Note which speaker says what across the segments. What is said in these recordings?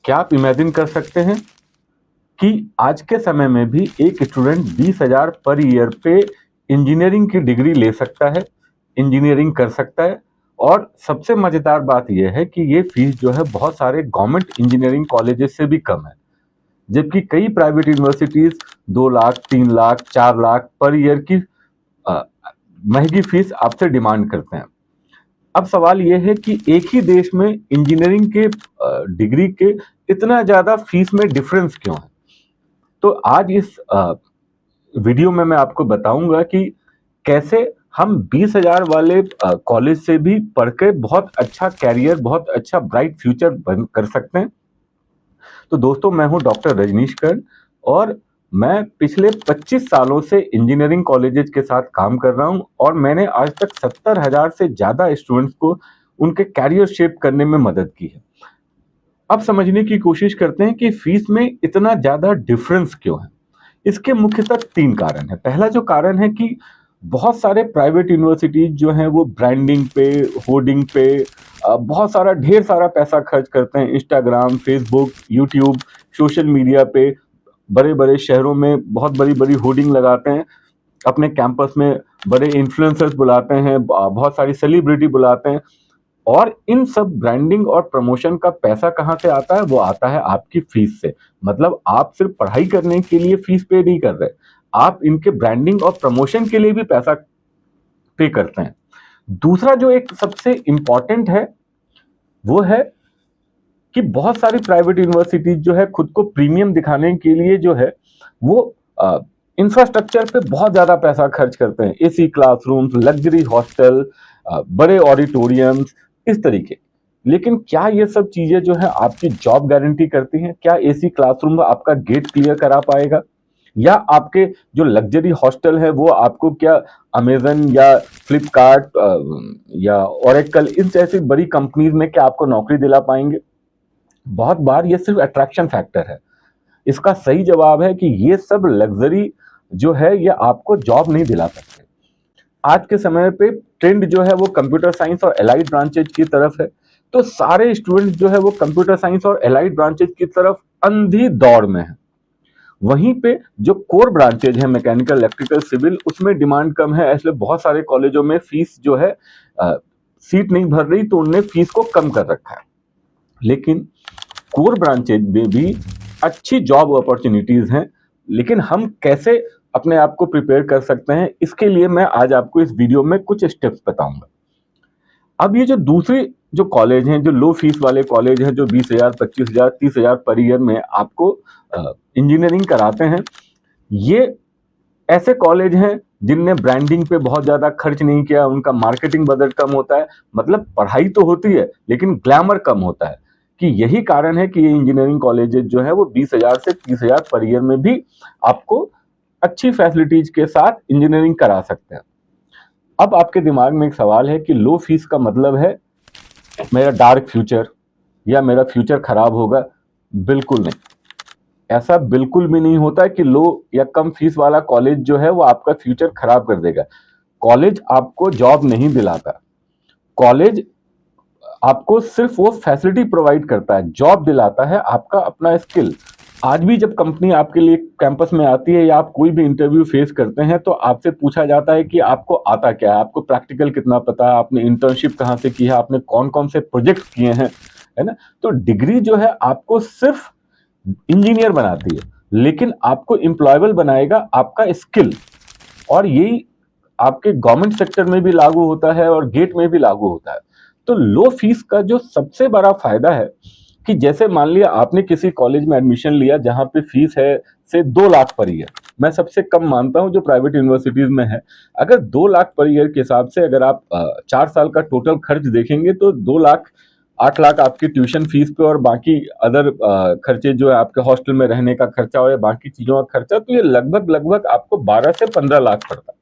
Speaker 1: क्या आप इमेजिन कर सकते हैं कि आज के समय में भी एक स्टूडेंट 20,000 पर ईयर पे इंजीनियरिंग की डिग्री ले सकता है, इंजीनियरिंग कर सकता है। और सबसे मजेदार बात यह है कि ये फीस जो है बहुत सारे गवर्नमेंट इंजीनियरिंग कॉलेजेस से भी कम है, जबकि कई private universities 2 lakh, 3 lakh, 4 lakh per year की अ, महंगी फीस आपसे डिमांड करते हैं। अब सवाल यह है कि एक ही देश में इंजीनियरिंग के डिग्री के इतना ज्यादा फीस में डिफरेंस क्यों है। तो आज इस वीडियो में मैं आपको बताऊंगा कि कैसे हम 20,000 वाले कॉलेज से भी पढ़ के बहुत अच्छा कैरियर, बहुत अच्छा ब्राइट फ्यूचर बन कर सकते हैं। तो दोस्तों, मैं हूं डॉक्टर रजनीश कर्ण और मैं पिछले 25 सालों से इंजीनियरिंग कॉलेजेस के साथ काम कर रहा हूं और मैंने आज तक 70,000 से ज्यादा स्टूडेंट्स को उनके कैरियर शेप करने में मदद की है। अब समझने की कोशिश करते हैं कि फीस में इतना ज्यादा डिफरेंस क्यों है। इसके मुख्यतः 3 कारण है। पहला जो कारण है कि बहुत सारे प्राइवेट यूनिवर्सिटीज जो हैं वो ब्रांडिंग पे, होर्डिंग पे बहुत सारा ढेर सारा पैसा खर्च करते हैं। Instagram, Facebook, YouTube, social media पे बड़े बड़े शहरों में बहुत बड़ी बड़ी होर्डिंग लगाते हैं। अपने कैंपस में बड़े इन्फ्लुएंसर्स बुलाते हैं, बहुत सारी सेलिब्रिटी बुलाते हैं। और इन सब ब्रांडिंग और प्रमोशन का पैसा कहां से आता है? वो आता है आपकी फीस से। मतलब आप सिर्फ पढ़ाई करने के लिए फीस पे नहीं कर रहे, आप इनके ब्रांडिंग और प्रमोशन के लिए भी पैसा पे करते हैं। दूसरा जो एक सबसे इंपॉर्टेंट है वो है कि बहुत सारी प्राइवेट यूनिवर्सिटीज जो है खुद को प्रीमियम दिखाने के लिए जो है वो इंफ्रास्ट्रक्चर पे बहुत ज्यादा पैसा खर्च करते हैं। एसी क्लासरूम्स, लग्जरी हॉस्टल, बड़े ऑडिटोरियम्स, इस तरीके। लेकिन क्या ये सब चीजें जो है आपकी जॉब गारंटी करती हैं? क्या एसी क्लासरूम आपका गेट क्लियर करा पाएगा? या आपके जो लग्जरी हॉस्टल है वो आपको क्या अमेजन या फ्लिपकार्ट या ओरेकल इन जैसी बड़ी कंपनीज में क्या आपको नौकरी दिला पाएंगे? बहुत बार ये सिर्फ अट्रैक्शन फैक्टर है। इसका सही जवाब है कि ये सब लग्जरी जो है ये आपको जॉब नहीं दिला सकते। आज के समय पे ट्रेंड जो है वो कंप्यूटर साइंस और एलाइड ब्रांचेज की तरफ है। तो सारे स्टूडेंट जो है वो कंप्यूटर साइंस और एलाइड ब्रांचेज की तरफ अंधी दौड़ में है। वहीं पे जो कोर ब्रांचेज है, मैकेनिकल, इलेक्ट्रिकल, सिविल, उसमें डिमांड कम है। इसलिए बहुत सारे कॉलेजों में फीस जो है सीट नहीं भर रही, तो उनने फीस को कम कर रखा है। लेकिन कोर ब्रांचेज में भी अच्छी जॉब अपॉर्चुनिटीज हैं। लेकिन हम कैसे अपने आप को प्रिपेयर कर सकते हैं, इसके लिए मैं आज आपको इस वीडियो में कुछ स्टेप्स बताऊंगा। अब ये जो दूसरे जो कॉलेज हैं, जो लो फीस वाले कॉलेज हैं, जो 20,000, 25,000, 30,000 पर ईयर में आपको इंजीनियरिंग कराते हैं, ये ऐसे कॉलेज हैं जिनने ब्रांडिंग पे बहुत ज्यादा खर्च नहीं किया। उनका मार्केटिंग बजट कम होता है। मतलब पढ़ाई तो होती है लेकिन ग्लैमर कम होता है। कि यही कारण है कि ये इंजीनियरिंग कॉलेजेस जो है वो 20,000 से 30,000 पर ईयर में भी आपको अच्छी फैसिलिटीज के साथ इंजीनियरिंग करा सकते हैं। अब आपके दिमाग में एक सवाल है कि लो फीस का मतलब है मेरा डार्क फ्यूचर या मेरा फ्यूचर खराब होगा। बिल्कुल नहीं, ऐसा बिल्कुल भी नहीं होता है कि लो या कम फीस वाला कॉलेज जो है वो आपका फ्यूचर खराब कर देगा। कॉलेज आपको जॉब नहीं दिलाता। कॉलेज आपको सिर्फ वो फैसिलिटी प्रोवाइड करता है, जॉब दिलाता है आपका अपना स्किल। आज भी जब कंपनी आपके लिए कैंपस में आती है या आप कोई भी इंटरव्यू फेस करते हैं तो आपसे पूछा जाता है कि आपको आता क्या है, आपको प्रैक्टिकल कितना पता है, आपने इंटर्नशिप कहाँ से की है, आपने कौन कौन से प्रोजेक्ट किए हैं, है ना। तो डिग्री जो है आपको सिर्फ इंजीनियर बनाती है, लेकिन आपको एम्प्लॉयबल बनाएगा आपका स्किल। और यही आपके गवर्नमेंट सेक्टर में भी लागू होता है और गेट में भी लागू होता है। तो लो फीस का जो सबसे बड़ा फायदा है कि जैसे मान लिया आपने किसी कॉलेज में एडमिशन लिया जहां पे फीस है से 2 लाख पर ईयर, मैं सबसे कम मानता हूं जो प्राइवेट यूनिवर्सिटीज में है। अगर 2 लाख पर ईयर के हिसाब से अगर आप 4 साल का टोटल खर्च देखेंगे तो 2 लाख 8 लाख आपकी ट्यूशन फीस पे और बाकी अदर खर्चे जो है आपके हॉस्टल में रहने का खर्चा और बाकी चीजों का खर्चा, तो ये लगभग लगभग आपको 12 से 15 लाख पड़ता है।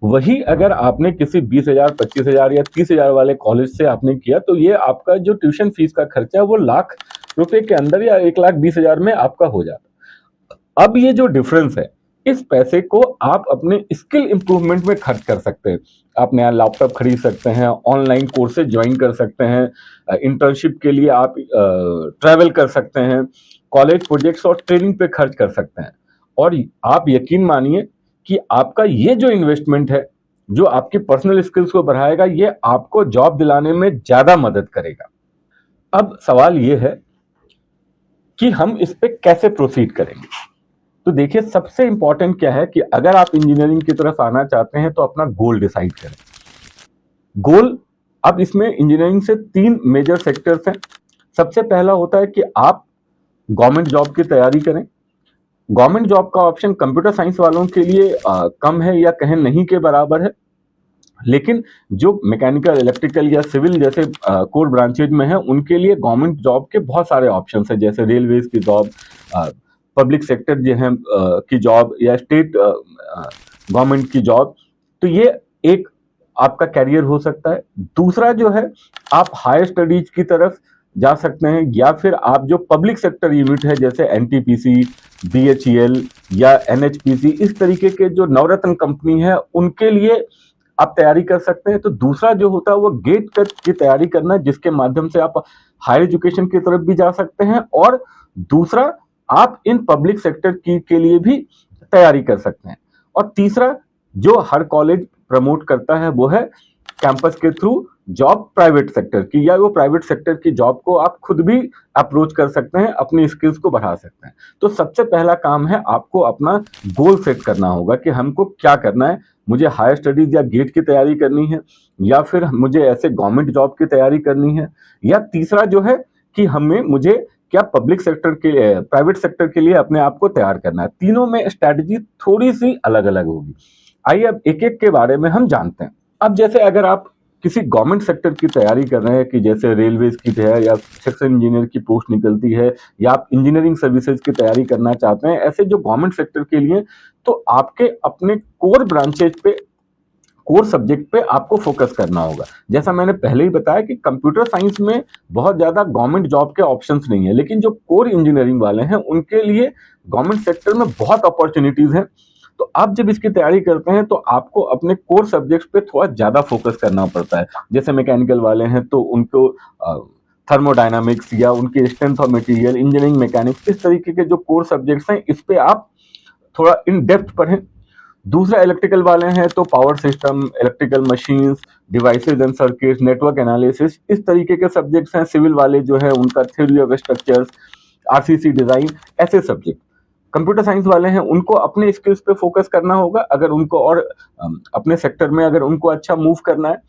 Speaker 1: वही अगर आपने किसी 20,000, 25,000 या 30,000 वाले कॉलेज से आपने किया तो ये आपका जो ट्यूशन फीस का खर्चा है वो ₹1,00,000 के अंदर या 1,20,000 में आपका हो जाता। अब ये जो डिफरेंस है इस पैसे को आप अपने स्किल इंप्रूवमेंट में खर्च कर सकते हैं। आप नया लैपटॉप खरीद सकते हैं, ऑनलाइन कोर्सेज ज्वाइन कर सकते हैं, इंटर्नशिप के लिए आप ट्रैवल कर सकते हैं, कॉलेज प्रोजेक्ट्स और ट्रेनिंग पे खर्च कर सकते हैं। और आप यकीन मानिए कि आपका ये जो इन्वेस्टमेंट है, जो आपकी पर्सनल स्किल्स को बढ़ाएगा, ये आपको जॉब दिलाने में ज्यादा मदद करेगा। अब सवाल ये है कि हम इस पे कैसे प्रोसीड करेंगे। तो देखिए, सबसे इंपॉर्टेंट क्या है कि अगर आप इंजीनियरिंग की तरफ आना चाहते हैं तो अपना गोल डिसाइड करें। गोल, अब इसमें इंजीनियरिंग से 3 मेजर सेक्टर्स हैं। सबसे पहला होता है कि आप गवर्नमेंट जॉब की तैयारी करें। गवर्नमेंट जॉब का ऑप्शन कंप्यूटर साइंस वालों के लिए कम है या कहें नहीं के बराबर है, लेकिन जो मैकेनिकल, इलेक्ट्रिकल या सिविल जैसे कोर ब्रांचेज में है, उनके लिए गवर्नमेंट जॉब के बहुत सारे ऑप्शन हैं, जैसे रेलवेज की जॉब, पब्लिक सेक्टर जो है की जॉब, या स्टेट गवर्नमेंट की जॉब। तो ये एक आपका कैरियर हो सकता है। दूसरा जो है, आप हायर स्टडीज की तरफ जा सकते हैं, या फिर आप जो पब्लिक सेक्टर यूनिट है जैसे एनटीपीसी, बीएचईएल या एनएचपीसी, इस तरीके के जो नवरत्न कंपनी है, उनके लिए आप तैयारी कर सकते हैं। तो दूसरा जो होता है वो गेट कट की तैयारी करना, जिसके माध्यम से आप हायर एजुकेशन की तरफ भी जा सकते हैं, और दूसरा आप इन पब्लिक सेक्टर की के लिए भी तैयारी कर सकते हैं। और तीसरा जो हर कॉलेज प्रमोट करता है वो है कैंपस के थ्रू जॉब प्राइवेट सेक्टर की, या वो प्राइवेट सेक्टर की जॉब को आप खुद भी अप्रोच कर सकते हैं, अपनी स्किल्स को बढ़ा सकते हैं। तो सबसे पहला काम है आपको अपना गोल सेट करना होगा कि हमको क्या करना है। मुझे हायर स्टडीज या गेट की तैयारी करनी है, या फिर मुझे ऐसे गवर्नमेंट जॉब की तैयारी करनी है, या तीसरा जो है कि मुझे क्या पब्लिक सेक्टर के प्राइवेट सेक्टर के लिए अपने आप को तैयार करना है। तीनों में स्ट्रैटेजी थोड़ी सी अलग अलग होगी। आइए अब एक एक के बारे में हम जानते हैं। अब जैसे अगर आप किसी गवर्नमेंट सेक्टर की तैयारी कर रहे हैं, कि जैसे रेलवेज की है या सेक्शन इंजीनियर की पोस्ट निकलती है, या आप इंजीनियरिंग सर्विसेज की तैयारी करना चाहते हैं, ऐसे जो गवर्नमेंट सेक्टर के लिए, तो आपके अपने कोर ब्रांचेज पे, कोर सब्जेक्ट पे आपको फोकस करना होगा। जैसा मैंने पहले ही बताया कि कंप्यूटर साइंस में बहुत ज्यादा गवर्नमेंट जॉब के ऑप्शंस नहीं है, लेकिन जो कोर इंजीनियरिंग वाले हैं उनके लिए गवर्नमेंट सेक्टर में बहुत अपॉर्चुनिटीज हैं। तो आप जब इसकी तैयारी करते हैं तो आपको अपने कोर सब्जेक्ट्स पे थोड़ा ज्यादा फोकस करना पड़ता है। जैसे मैकेनिकल वाले हैं तो उनको थर्मोडायनामिक्स या उनके strength of material, engineering mechanics, इस तरीके के जो कोर सब्जेक्ट्स हैं, इस पे आप थोड़ा इन डेप्थ पढ़ें। दूसरा इलेक्ट्रिकल वाले हैं तो power system, electrical machines, devices and circuits, network analysis, इस तरीके के सब्जेक्ट्स हैं। सिविल वाले जो है उनका theory of structures, RCC design, ऐसे सब्जेक्ट। कंप्यूटर साइंस वाले हैं उनको अपने स्किल्स पे फोकस करना होगा, अगर उनको और अपने सेक्टर में अगर उनको अच्छा मूव करना है।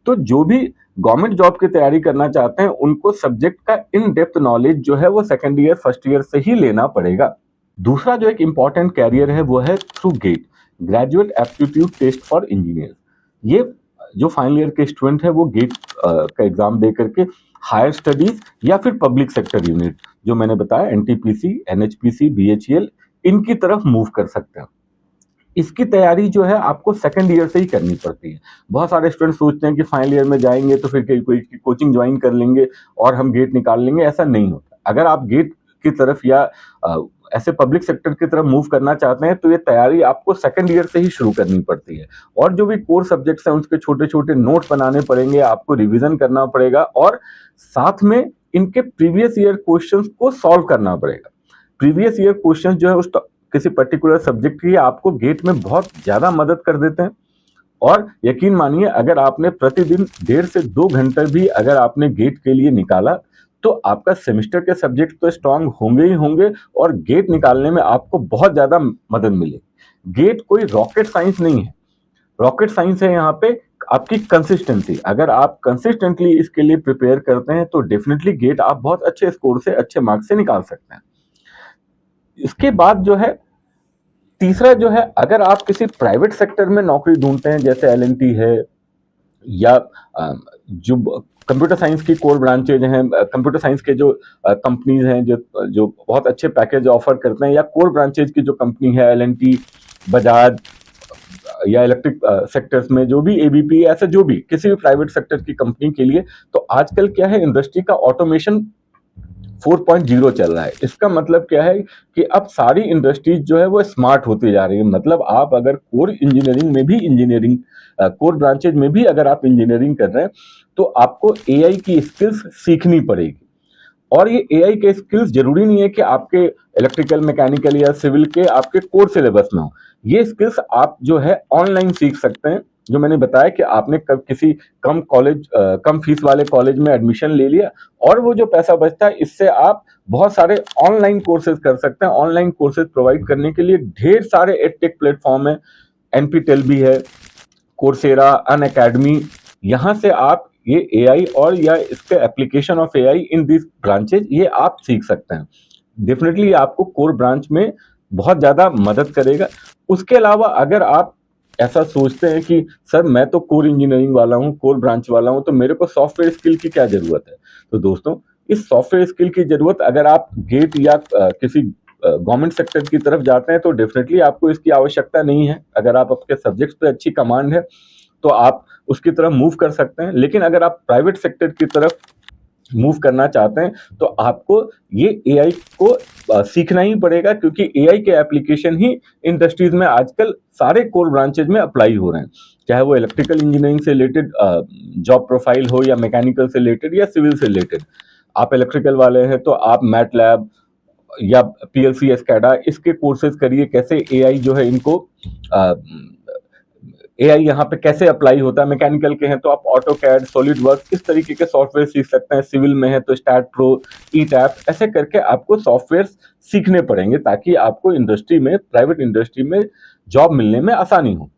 Speaker 1: तो जो भी गवर्नमेंट जॉब की तैयारी करना चाहते हैं उनको सब्जेक्ट का इन डेप्थ नॉलेज जो है वो सेकेंड ईयर फर्स्ट ईयर से ही लेना पड़ेगा। दूसरा जो एक इंपॉर्टेंट कैरियर है वो है through GATE, graduate aptitude test for engineer. ये जो फाइनल ईयर के स्टूडेंट है वो गेट का एग्जाम दे करके हायर स्टडीज या फिर पब्लिक सेक्टर यूनिट, जो मैंने बताया एनटीपीसी, एनएचपीसी, बीएचईएल, इनकी तरफ मूव कर सकते हैं। इसकी तैयारी जो है आपको सेकंड ईयर से ही करनी पड़ती है। बहुत सारे स्टूडेंट सोचते हैं कि फाइनल ईयर में जाएंगे तो फिर कोई कोचिंग ज्वाइन कर लेंगे और हम गेट निकाल लेंगे, ऐसा नहीं होता। अगर आप गेट की तरफ या ऐसे पब्लिक सेक्टर की तरफ मूव करना चाहते हैं तो ये तैयारी आपको सेकंड ईयर से ही शुरू करनी पड़ती है। और जो भी कोर सब्जेक्ट्स हैं उसके छोटे छोटे नोट बनाने पड़ेंगे, आपको रिवीजन करना पड़ेगा, और साथ में इनके प्रीवियस ईयर क्वेश्चंस को सॉल्व करना पड़ेगा। प्रीवियस ईयर क्वेश्चंस जो है उस किसी पर्टिकुलर सब्जेक्ट की आपको गेट में बहुत ज्यादा मदद कर देते हैं। और यकीन मानिए, अगर आपने प्रतिदिन 1.5 से 2 घंटे भी अगर आपने गेट के लिए निकाला तो आपका सेमेस्टर के सब्जेक्ट तो स्ट्रांग होंगे ही होंगे, और गेट निकालने में आपको बहुत ज्यादा मदद मिलेगी। गेट कोई रॉकेट साइंस नहीं है। रॉकेट साइंस है यहाँ पे आपकी कंसिस्टेंसी। अगर आप कंसिस्टेंटली इसके लिए प्रिपेयर करते हैं तो डेफिनेटली गेट आप बहुत अच्छे स्कोर से, अच्छे मार्क्स से निकाल सकते हैं। इसके बाद जो है तीसरा जो है, अगर आप किसी प्राइवेट सेक्टर में नौकरी ढूंढते हैं, जैसे एलएनटी है, या जो कंप्यूटर साइंस की कोर ब्रांचेज हैं, कंप्यूटर साइंस के जो कंपनीज हैं जो जो बहुत अच्छे पैकेज ऑफर करते हैं, या कोर ब्रांचेज की जो कंपनी है एलएनटी, बजाज, या इलेक्ट्रिक सेक्टर्स में जो भी एबीपी, ऐसा जो भी किसी भी प्राइवेट सेक्टर की कंपनी के लिए, तो आजकल क्या है, इंडस्ट्री का ऑटोमेशन 4.0 चल रहा है। इसका मतलब क्या है कि अब सारी इंडस्ट्रीज जो है वो स्मार्ट होती जा रही है। मतलब आप अगर कोर इंजीनियरिंग में भी कोर ब्रांचेज में भी अगर आप इंजीनियरिंग कर रहे हैं तो आपको एआई की स्किल्स सीखनी पड़ेगी। और ये एआई के स्किल्स जरूरी नहीं है कि आपके इलेक्ट्रिकल, मैकेनिकल या सिविल के आपके कोर सिलेबस में हो। ये स्किल्स आप जो है ऑनलाइन सीख सकते हैं। जो मैंने बताया कि आपने किसी कम फीस वाले कॉलेज में एडमिशन ले लिया और वो जो पैसा बचता है इससे आप बहुत सारे ऑनलाइन कोर्सेज कर सकते हैं। ऑनलाइन कोर्सेज प्रोवाइड करने के लिए ढेर सारे एडटेक प्लेटफॉर्म है, एनपीटेल भी है, कोर्सेरा, अनअकैडमी। यहाँ से आप ये एआई और या इसके application of AI in this branches ये आप सीख सकते हैं। डेफिनेटली आपको कोर ब्रांच में बहुत ज़्यादा मदद करेगा। उसके अलावा अगर आप ऐसा सोचते हैं कि सर मैं तो कोर इंजीनियरिंग वाला हूँ, कोर ब्रांच वाला हूँ, तो मेरे को सॉफ्टवेयर स्किल की क्या ज़रूरत है, तो दोस्तों इस सॉफ्टवेयर स्किल की ज़रूरत अगर आप गेट या किसी गवर्नमेंट सेक्टर की तरफ जाते हैं तो डेफिनेटली आपको इसकी आवश्यकता नहीं है। अगर आप आपके सब्जेक्ट्स पे अच्छी कमांड है तो आप उसकी तरफ मूव कर सकते हैं। लेकिन अगर आप प्राइवेट सेक्टर की तरफ मूव करना चाहते हैं तो आपको ये एआई को सीखना ही पड़ेगा, क्योंकि एआई के एप्लीकेशन ही इंडस्ट्रीज में आजकल सारे कोर ब्रांचेज में अप्लाई हो रहे हैं। चाहे वो इलेक्ट्रिकल इंजीनियरिंग से रिलेटेड जॉब प्रोफाइल हो या मैकेनिकल से रिलेटेड या सिविल से रिलेटेड। आप इलेक्ट्रिकल वाले हैं तो आप मैटलैब या पीएलसी, एस्काडा इसके कोर्सेज करिए, कैसे एआई जो है इनको एआई यहाँ पे कैसे अप्लाई होता है। मैकेनिकल के हैं तो आप ऑटोकैड, सॉलिड वर्क्स इस तरीके के सॉफ्टवेयर सीख सकते हैं। सिविल में है तो स्टैट प्रो, ई टैप, ऐसे करके आपको सॉफ्टवेयर सीखने पड़ेंगे ताकि आपको इंडस्ट्री में, प्राइवेट इंडस्ट्री में जॉब मिलने में आसानी हो।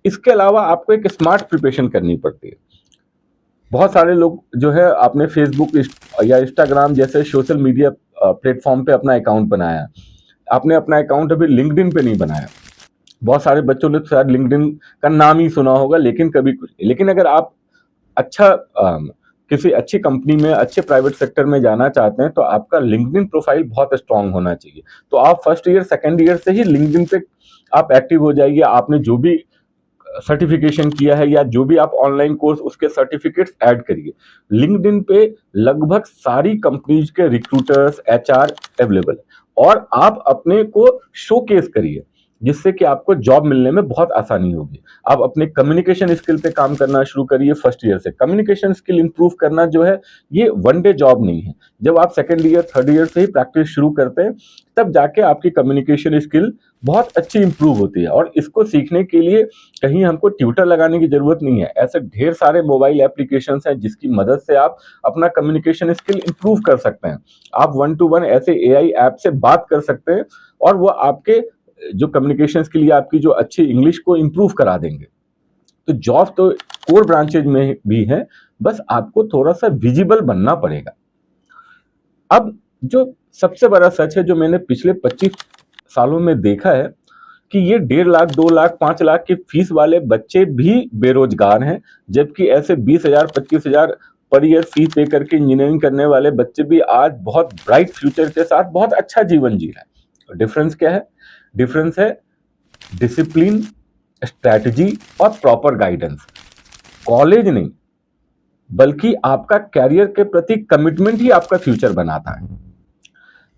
Speaker 1: इसके अलावा आपको एक स्मार्ट प्रिपरेशन करनी पड़ती है। बहुत सारे लोग जो है आपने फेसबुक या इंस्टाग्राम जैसे सोशल मीडिया प्लेटफॉर्म पे अपना अकाउंट बनाया, आपने अपना अकाउंट अभी लिंक्डइन पे नहीं बनाया। बहुत सारे बच्चों ने शायद लिंक्डइन का नाम ही सुना होगा लेकिन कभी कुछ। लेकिन अगर आप किसी अच्छी कंपनी में, अच्छे प्राइवेट सेक्टर में जाना चाहते हैं तो आपका लिंक्डइन प्रोफाइल बहुत स्ट्रांग होना चाहिए। तो आप फर्स्ट ईयर, सेकेंड ईयर से ही लिंक्डइन पे आप एक्टिव हो जाइए। आपने जो भी सर्टिफिकेशन किया है या जो भी आप ऑनलाइन कोर्स, उसके सर्टिफिकेट्स ऐड करिए। लिंक्डइन पे लगभग सारी कंपनीज के रिक्रूटर्स, एचआर अवेलेबल है और आप अपने को शोकेस करिए जिससे कि आपको जॉब मिलने में बहुत आसानी होगी। आप अपने कम्युनिकेशन स्किल पे काम करना शुरू करिए फर्स्ट ईयर से। कम्युनिकेशन स्किल इंप्रूव करना जो है ये वन डे जॉब नहीं है। जब आप सेकेंड ईयर, थर्ड ईयर से ही प्रैक्टिस शुरू करते हैं तब जाके आपकी कम्युनिकेशन स्किल बहुत अच्छी इंप्रूव होती है। और इसको सीखने के लिए कहीं हमको ट्यूटर लगाने की जरूरत नहीं है। ऐसे ढेर सारे मोबाइल एप्लीकेशन हैं जिसकी मदद से आप अपना कम्युनिकेशन स्किल इंप्रूव कर सकते हैं। आप 1-to-1 ऐसे एआई ऐप से बात कर सकते हैं और वो आपके जो कम्युनिकेशन के लिए आपकी जो अच्छी इंग्लिश को इंप्रूव करा देंगे। तो जॉब तो कोर ब्रांचेज में भी है, बस आपको थोड़ा सा विजिबल बनना पड़ेगा। अब जो सबसे बड़ा सच है जो मैंने पिछले 25 सालों में देखा है कि ये 1.5 लाख, 2 लाख, 5 लाख की फीस वाले बच्चे भी बेरोजगार हैं, जबकि ऐसे 20,000, 25,000 पर ईयर फीस पे करके इंजीनियरिंग करने वाले बच्चे भी आज बहुत ब्राइट फ्यूचर के साथ बहुत अच्छा जीवन जी रहे हैं। डिफरेंस क्या है? डिफरेंस है डिसिप्लिन, स्ट्रैटेजी और प्रॉपर गाइडेंस। कॉलेज नहीं बल्कि आपका कैरियर के प्रति कमिटमेंट ही आपका फ्यूचर बनाता है।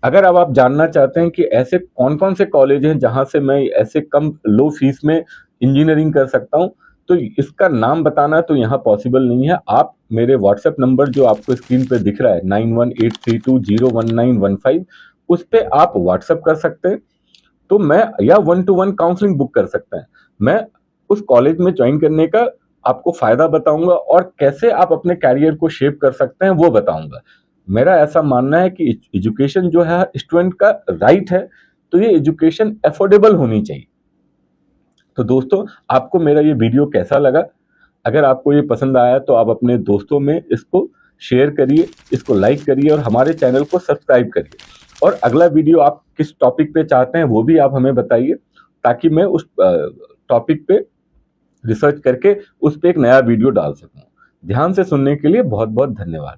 Speaker 1: अगर अब आप जानना चाहते हैं कि ऐसे कौन कौन से कॉलेज हैं जहां से मैं ऐसे कम लो फीस में इंजीनियरिंग कर सकता हूं, तो इसका नाम बताना तो यहाँ पॉसिबल नहीं है। आप मेरे व्हाट्सएप नंबर जो आपको स्क्रीन पे दिख रहा है 9183201915, उस पर आप व्हाट्सएप कर सकते हैं। तो मैं या 1-to-1 काउंसलिंग बुक कर सकते हैं। मैं उस कॉलेज में ज्वाइन करने का आपको फायदा बताऊंगा और कैसे आप अपने कैरियर को शेप कर सकते हैं वो बताऊंगा। मेरा ऐसा मानना है कि एजुकेशन जो है स्टूडेंट का राइट है, तो ये एजुकेशन अफोर्डेबल होनी चाहिए। तो दोस्तों, आपको मेरा ये वीडियो कैसा लगा? अगर आपको ये पसंद आया तो आप अपने दोस्तों में इसको शेयर करिए, इसको लाइक करिए और हमारे चैनल को सब्सक्राइब करिए। और अगला वीडियो आप किस टॉपिक पे चाहते हैं वो भी आप हमें बताइए, ताकि मैं उस टॉपिक पे रिसर्च करके उस पे एक नया वीडियो डाल सकूं। ध्यान से सुनने के लिए बहुत बहुत धन्यवाद।